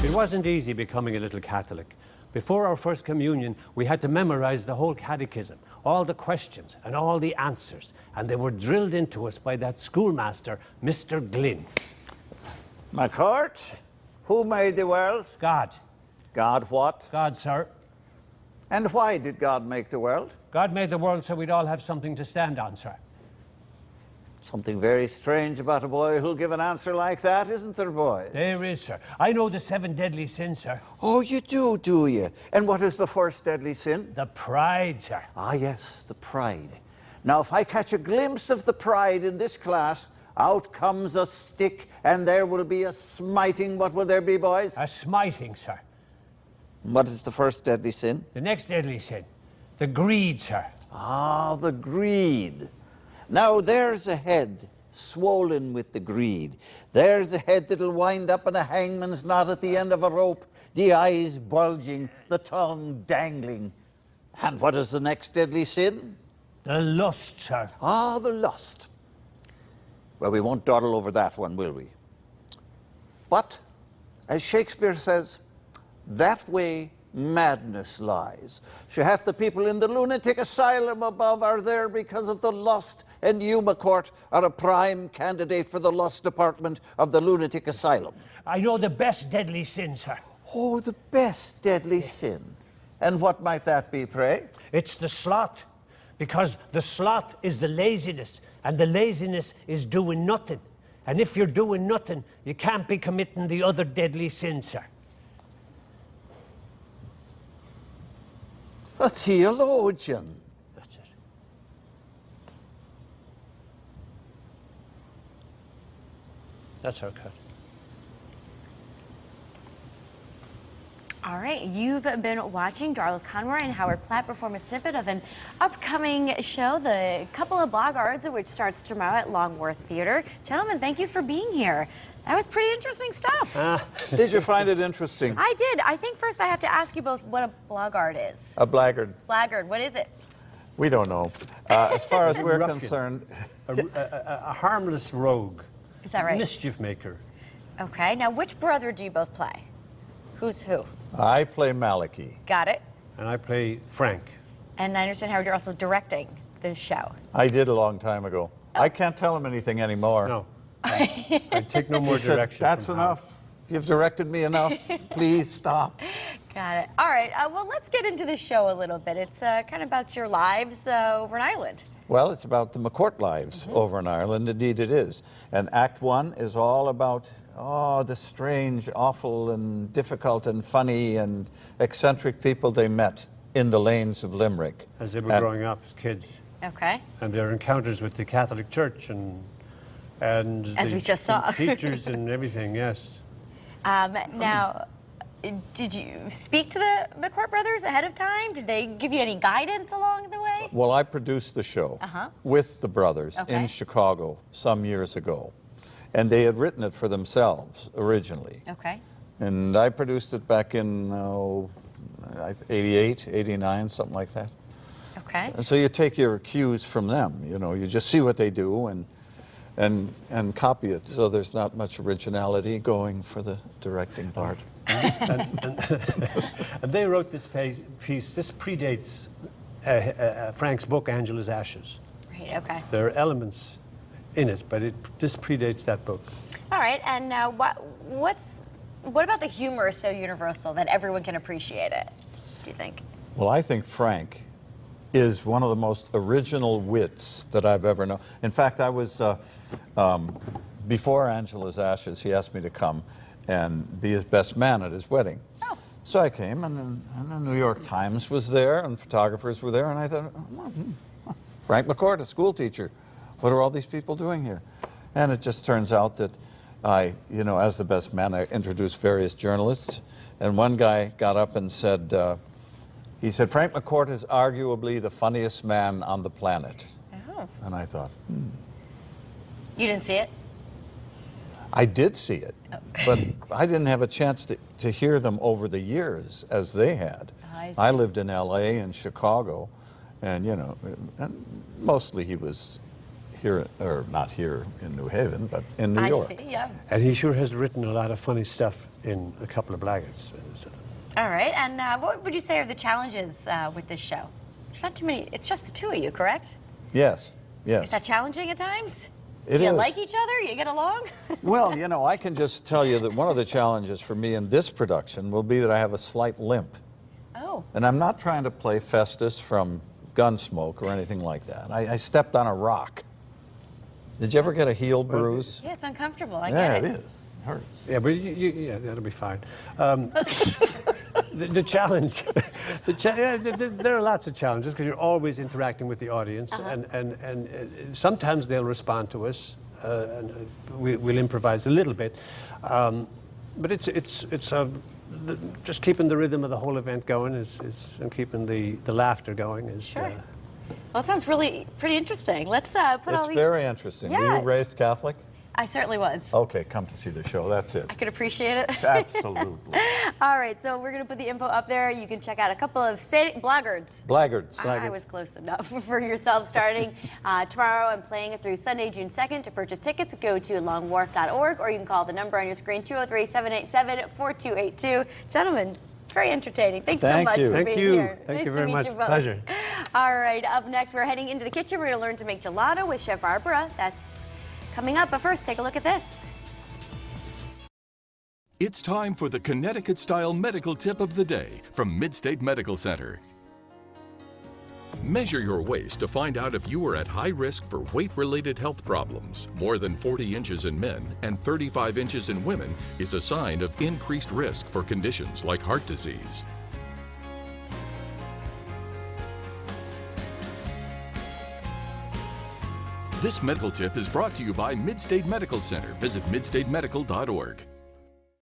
It wasn't easy becoming a little Catholic. Before our first communion, we had to memorize the whole catechism, all the questions and all the answers, and they were drilled into us by that schoolmaster, Mr. Glynn. McCourt, who made the world? God. God what? God, sir. And why did God make the world? God made the world so we'd all have something to stand on, sir. Something very strange about a boy who'll give an answer like that, isn't there, boy? There is, sir. I know the 7 deadly sins, sir. Oh, you do you? And what is the first deadly sin? The pride, sir. Ah, yes, the pride. Now, if I catch a glimpse of the pride in this class, out comes a stick, and there will be a smiting. What will there be, boys? A smiting, sir. What is the first deadly sin? The next deadly sin. The greed, sir. Ah, the greed. Now, there's a head swollen with the greed. There's a head that'll wind up in a hangman's knot at the end of a rope, the eyes bulging, the tongue dangling. And what is the next deadly sin? The lust, sir. Ah, the lust. Well, we won't dawdle over that one, will we? But, as Shakespeare says, that way madness lies. So half the people in the lunatic asylum above are there because of the lust, and you, McCourt, are a prime candidate for the lust department of the lunatic asylum. I know the best deadly sin, sir. Oh, the best deadly sin. And what might that be, pray? It's the sloth, because the sloth is the laziness, and the laziness is doing nothing. And if you're doing nothing, you can't be committing the other deadly sin, sir. A theologian. That's it. That's our cut. All right, you've been watching Darla Conroy and Howard Platt perform a snippet of an upcoming show, The Couple of Blaguards, which starts tomorrow at Longworth Theater. Gentlemen, thank you for being here. That was pretty interesting stuff. Did you find it interesting? I did. I think first I have to ask you both what a blackguard is. A blackguard. Blackguard, what is it? We don't know. As far as we're Ruffian. concerned, A harmless rogue. Is that right? Mischief maker. Okay, now which brother do you both play? Who's who? I play Malachi. Got it. And I play Frank. And I understand, Howard, you're also directing this show. I did a long time ago. I can't tell him anything anymore. No. I take no more He said, direction. that's from enough. You've directed me enough. Please stop. Got it. All right, well, let's get into the show a little bit. It's kind of about your lives over in Ireland. Well, it's about the McCourt lives over in Ireland. Indeed, it is. And Act 1 is all about, the strange, awful, and difficult, and funny, and eccentric people they met in the lanes of Limerick. As they were growing up as kids. Okay. And their encounters with the Catholic Church and As we just saw. teachers and everything, yes. Now, did you speak to the McCourt brothers ahead of time? Did they give you any guidance along the way? Well, I produced the show with the brothers in Chicago some years ago. And they had written it for themselves originally. Okay. And I produced it back in 88, 89, something like that. Okay. And so you take your cues from them, you just see what they do and copy it. So there's not much originality going for the directing part. And they wrote this piece. This predates Frank's book, Angela's Ashes. Right, okay. There are elements in it, but this predates that book. All right, and now what about the humor is so universal that everyone can appreciate it, do you think? Well, I think Frank is one of the most original wits that I've ever known. In fact, I was, before Angela's Ashes, he asked me to come and be his best man at his wedding. Oh. So I came, and the New York Times was there, and photographers were there, and I thought, Frank McCourt, a school teacher. What are all these people doing here? And it just turns out that I, as the best man, I introduced various journalists, and one guy got up and said, he said, Frank McCourt is arguably the funniest man on the planet. Oh. And I thought, You didn't see it? I did see it, but I didn't have a chance to hear them over the years as they had. I see. I lived in LA and Chicago, and and mostly he was here, or not here in New Haven, but in New York. I see, yeah. And he sure has written a lot of funny stuff in a couple of Blaguards. All right, and what would you say are the challenges with this show? There's not too many, it's just the two of you, correct? Yes, yes. Is that challenging at times? It Do you is. like each other? You get along? Well, you know, I can just tell you that one of the challenges for me in this production will be that I have a slight limp. Oh. And I'm not trying to play Festus from Gunsmoke or anything like that. I stepped on a rock. Did you ever get a heel bruise? Yeah, it's uncomfortable. I Yeah, get it is. It hurts. Yeah, but yeah, that'll be fine. The challenge, there are lots of challenges because you're always interacting with the audience, and sometimes they'll respond to us, and we'll improvise a little bit, but it's just keeping the rhythm of the whole event going and keeping the laughter going is. Sure. Well, it sounds really pretty interesting. Let's put all It's these... very interesting. Were Yeah. you raised Catholic? I certainly was. Okay, come to see the show. That's it. I could appreciate it. Absolutely. All right, so we're going to put the info up there. You can check out a couple of Blaguards. Blaguards. I was close enough for yourself starting tomorrow and playing through Sunday, June 2nd. To purchase tickets, go to longwharf.org or you can call the number on your screen, 203-787-4282. Gentlemen, very entertaining. Thanks so Thank much you. for Thank being you. here. Thank Nice you to very meet much. you both. Pleasure. All right, up next, we're heading into the kitchen. We're going to learn to make gelato with Chef Barbara. That's coming up, but first, take a look at this. It's time for the Connecticut-style medical tip of the day from Midstate Medical Center. Measure your waist to find out if you are at high risk for weight-related health problems. More than 40 inches in men and 35 inches in women is a sign of increased risk for conditions like heart disease. This medical tip is brought to you by Midstate Medical Center. Visit midstatemedical.org.